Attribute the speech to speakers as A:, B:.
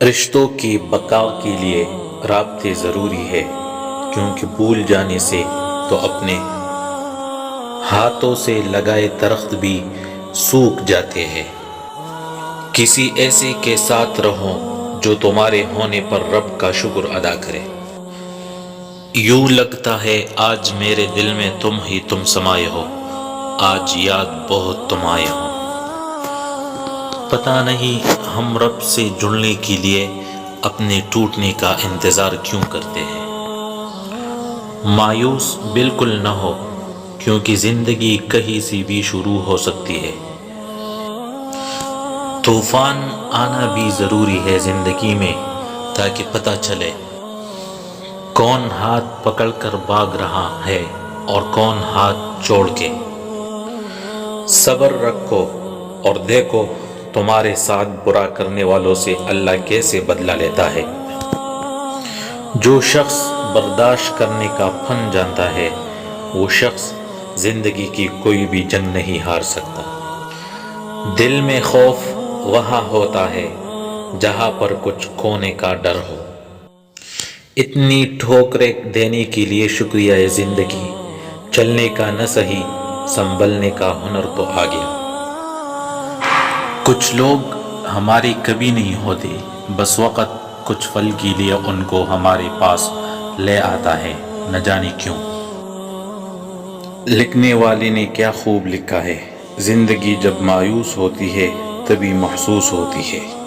A: رشتوں کی بقا کے لیے رابطے ضروری ہے، کیونکہ بھول جانے سے تو اپنے ہاتھوں سے لگائے درخت بھی سوکھ جاتے ہیں۔ کسی ایسے کے ساتھ رہو جو تمہارے ہونے پر رب کا شکر ادا کرے۔ یوں لگتا ہے آج میرے دل میں تم سمائے ہو، آج یاد بہت تم آئے ہو۔ پتہ نہیں ہم رب سے جڑنے کے لیے اپنے ٹوٹنے کا انتظار کیوں کرتے ہیں۔ مایوس بالکل نہ ہو، کیونکہ زندگی کہیں سے بھی شروع ہو سکتی ہے۔ طوفان آنا بھی ضروری ہے زندگی میں، تاکہ پتہ چلے کون ہاتھ پکڑ کر بھاگ رہا ہے اور کون ہاتھ چھوڑ کے۔ صبر رکھو اور دیکھو تمہارے ساتھ برا کرنے والوں سے اللہ کیسے بدلہ لیتا ہے۔ جو شخص برداشت کرنے کا فن جانتا ہے، وہ شخص زندگی کی کوئی بھی جنگ نہیں ہار سکتا۔ دل میں خوف وہاں ہوتا ہے جہاں پر کچھ کھونے کا ڈر ہو۔ اتنی ٹھوکریں دینے کے لیے شکریہ ہے زندگی، چلنے کا نہ سہی سنبھلنے کا ہنر تو آ گیا۔ کچھ لوگ ہمارے کبھی نہیں ہوتے، بس وقت کچھ پل کے لیے ان کو ہمارے پاس لے آتا ہے، نہ جانے کیوں۔ لکھنے والے نے کیا خوب لکھا ہے، زندگی جب مایوس ہوتی ہے تبھی محسوس ہوتی ہے۔